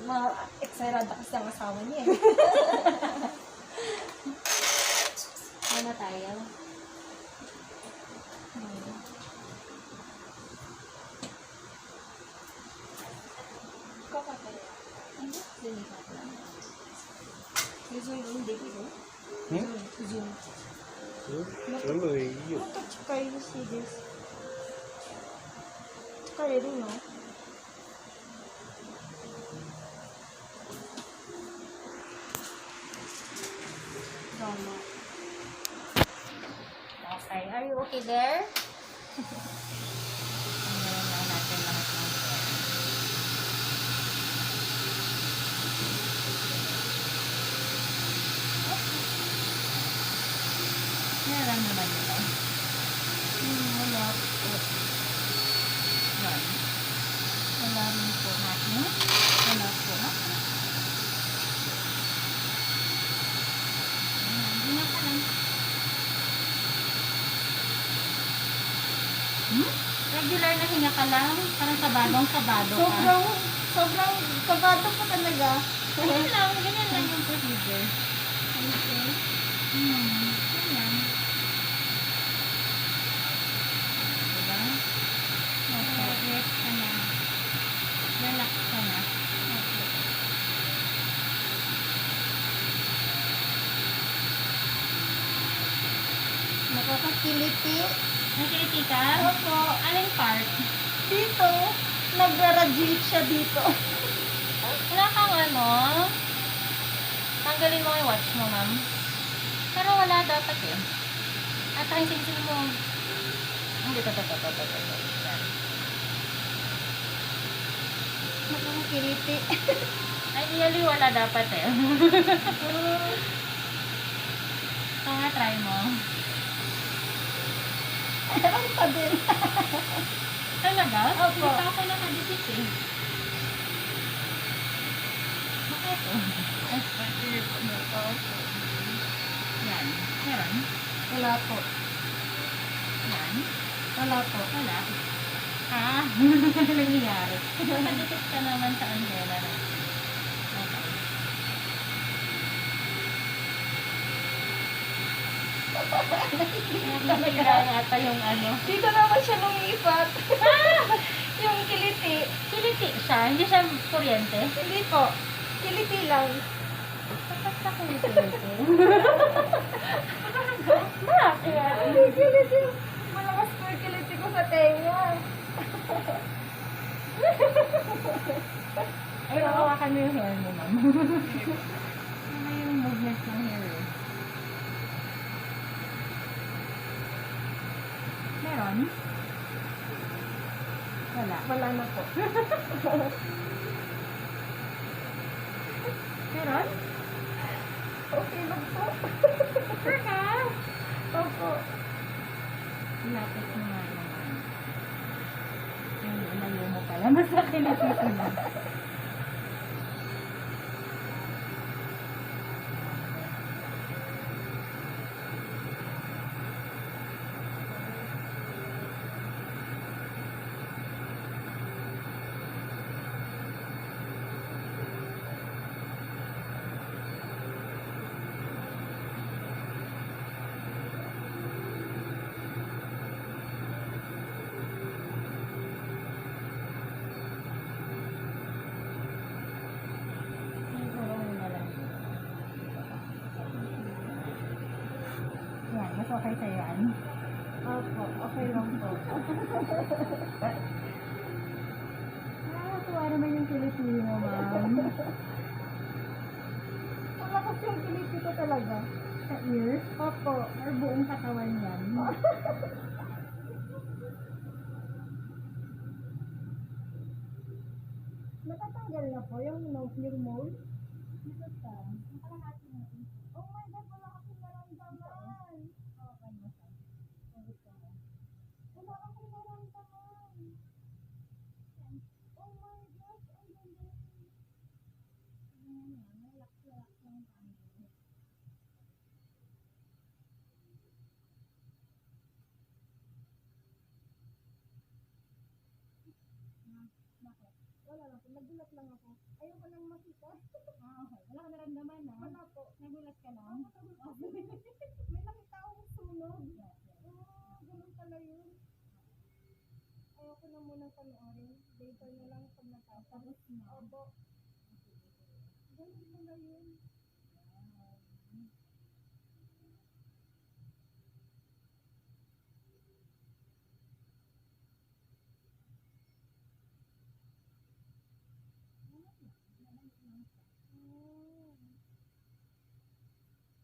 Ma-excited kasi ang asawa niya eh. Ano tayo? Kakataya. Hindi. Dinihat lang. Zoom hindi ko. Zoom. Solo è io. Ito chika yung see this. Kaya rin no? Drama. Okay. Are you okay there? Tanggalin lang natin lahat ng hair. Meron naman nila. Wala po. Yan. Wala rin po natin. Wala po natin. Ayan. Hindi na ka lang. Regular na hinga ka lang. Parang kabadong-kabado ka. Sobrang kabado pa talaga. Ganyan lang yung procedure. Okay. Ganyan. Diba? Okay, rest ka na. Relax ka na. Okay. Nakakakiliti. Nakiliti ka? Opo. Aling part? Dito. Nagra-radiate siya dito. Wala kang ano? Tanggalin mo yung watch mo, ma'am. Pero wala dapat eh. At ang singsing mo. Hindi, to. Yan. Nakakakiliti. Ideally, wala dapat eh. So nga, try mo. Meron pa din. Talaga? Opo. Hindi pa ako nakadikit eh. Bakit oh? Yan. Meron? Wala po. Yan. Wala po. Wala. Ah, nangyayari. Nakadikit ka naman sa andela na. Okay. Nakikita ata yung ano. Dito naman siya lumipat. Yung kiliti. Kiliti siya, hindi siya kuryente. Hindi po. Kiliti lang. Bakit sa kiliti? Bakit? Hindi kiliti. Malakas po yung kiliti ko sa tenga. Ay, hawakan mo yung hair mo, ma'am. Ano yung movement ng hair eh? Meron? Wala. Wala na po. Meron? Okay lang po. Saka? Opo. Lapit mo nga naman. Ay, ilayo mo pala. Mas nakiliti na. Yan, mas okay sa'yo yan. Opo. Okay lang po. Tuwa naman yung kiliti mo, ma'am. Malakas yung kiliti ko talaga. Sa ears? Opo. Or buong katawan yan? Natatanggal na po yung mole. Dito pa. Nakalahati natin. Oh my God, wala akong naramdaman. Okay mo siya. Gusto mo. Wala akong naramdaman. Oh my God, ang ganda. Relax lang tayo. Bakit? Wala lang po, nagulat lang ako. Ayoko nang makita. Okay. Wala ka naramdaman, no? Wala po. Nagulat ka lang? May nakita akong sunog. Yes, yes. Ganun pala yun. Ayoko na munang panoorin. Later na lang pag natapos. Tapos na. Opo. Ganun pala yun.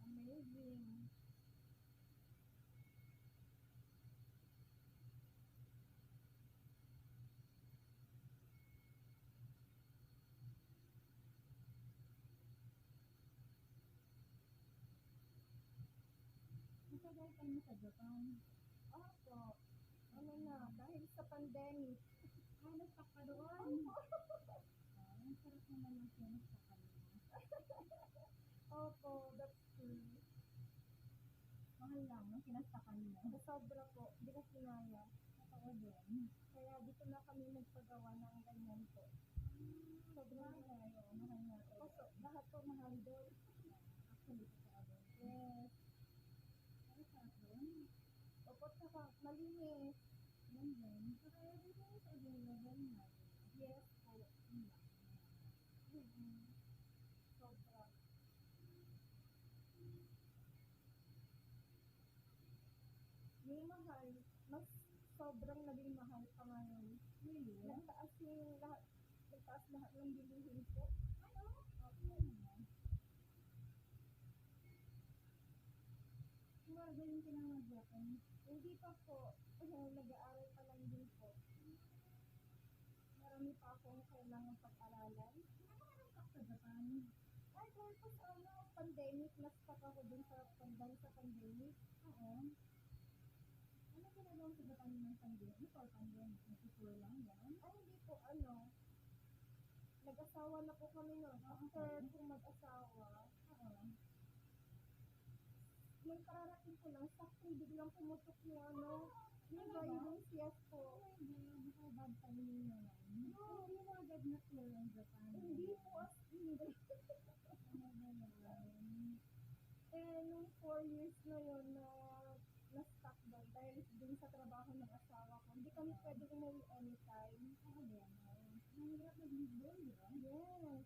Amazing. Matagal ka na sa Japan. Opo. Ano na, dahil sa pandemic. Nagpak ka doon. Ang sarap naman ng sinas sa kanila. Opo, that's true. Mahal lang, no? Sinastakan mo. Sa sobra po, hindi ko kinaya. Totoo din. Kaya dito na kami nagpagawa ng ganyan po. Sobrang Tayo, mahal na ito. Opo, lahat po mahal doon. Actually, totoo din. Yes. Ano sarap doon? Opo, saka malinis. Yan din. Saka everything is available na. Yes po. Sobra. Yung mahal, mas sobrang naging mahal pa ngayon. Really? Nagtaas yung lahat, nagtaas lahat ng bilihin po. Ano? Okay naman. Siguro ganun ka na mag-Japan. Hindi pa po, nag-aaral pa lang din po. Marami pa akong kailangan pag-aralan. Ano ka sa Japan? Ay, dahil po sa pandemic, na-stuck ako dun sa pandemic. Oo. Ano ginagawa sa Japan ng pandemic? Or pandemic? Nagsusulo lang yan? Ay, hindi po, nag-asawa na po kami noon. After po mag-asawa, nung kararating ko lang, saktong biglang pumutok yung yung virus, yes po. Hindi, baka bad timing na lang. No. Hindi mo agad na clear ang Japan. Hindi po as hindi. Nung 4 years na yun na-stuck doon dahil dun sa trabaho ng asawa ko. Hindi kami pwede umuwi anytime. Mahirap mag-live doon, di ba? Yes.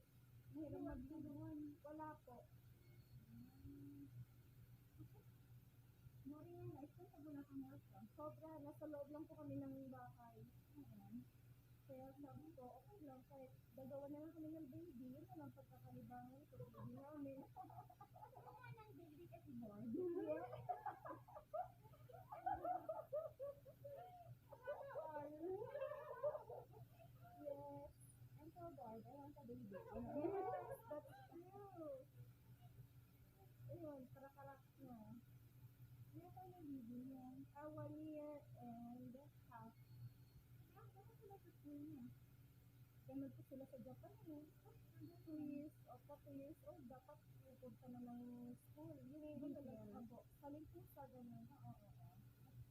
Mahirap mag-doon. Wala po. Boring ang life ko sa Bulacan North ka. Sobra. Nasa loob lang po kami ng bahay. Kaya sabi ko, okay lang. Kahit gagawa na lang kami ng baby, yun na lang pagkakalibangan ko. Baby namin. Ako nga ng baby kasi bored. Yeah. Yes. I'm so bored. I want a baby. Yes, that's true. Ayun, parakalak na. Kaya tayo baby niya. 1 year and half. Bakit sila sa school niya? Ganun po sila sa Japan. 2 years, opo, 2 years old. Dapat pupunta na ng school. Hindi ko talaga po. Saling po sa ganun. Oo.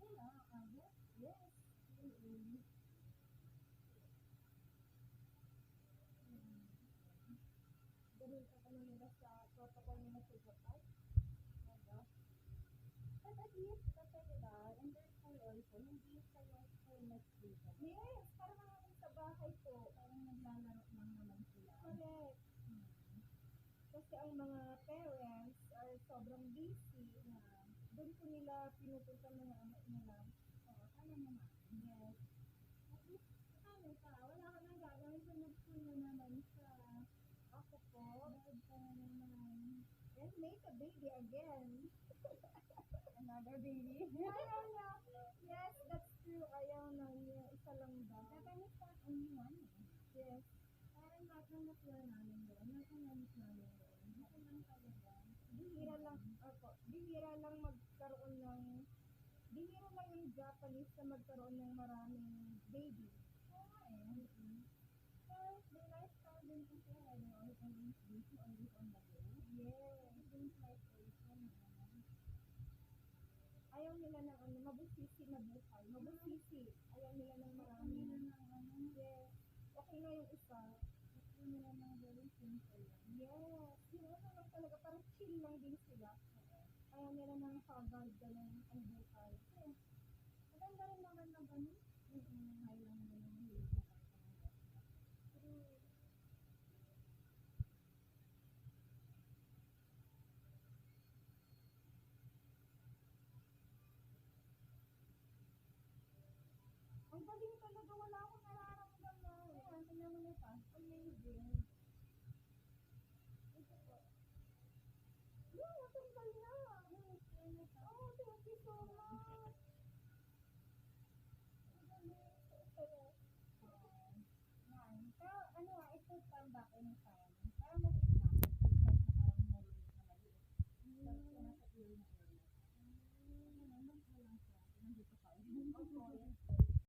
Sila, agad? Yes. Ganun ka kami nila sa protocol nila sa Japan. But at least, kasi diba, in their school also, hindi sa yung school next week. Yes, parang naman sa bahay po. Parang naglalaro lang naman sila. Correct. Kasi ang mga parents are sobrang busy na doon po nila pinupunta ng mga anak nila. Oo, kaya naman. Yes. At least, ano ka, wala ka nang gagawin sa nag-school na naman sa Ako po. bad ka na naman. And make a baby again. Another baby. Ayaw na. Yes, that's true. Ayaw na niya. Isa lang daw. Japanese pa only one. Yes. Parang lahat ng natuwa namin doon. Lahat ng namis namin doon. Ako lang talaga. Bihira lang. Ako. Bihira lang magkaroon ng bihira lang yung Japanese na magkaroon ng maraming baby. Oo eh. Well, the lifestyle din kasi, I don't know, always busy, always on the go. Yes. Things like person, Ayaw nila ng mabusisi na buhay. Mabusisi. Ayaw nila ng marami. nila ng Yes. Okay nga yung isa, yun na lang very simple lang. Yes, yun ano lang talaga, parang chill lang din sila. Kaya nila nang Harvard, ganun, ang buhay. So, maganda rin naman na ganun. Kaya lang naman yung hilig na True. Ang galing talaga, wala akong nararamdaman. Ayan, tingnan mo na pa. Amazing. Ito po. Yeah, natanggal na. Oh, thank you so much. Ang galing. Pero, yan. Pero, ano ito tambak in time. Parang maliit na. Ito parang maliit na maliit. Tapos, nasa ear na area. Naman ko lang siya. Nandito pa. Opo, yes po.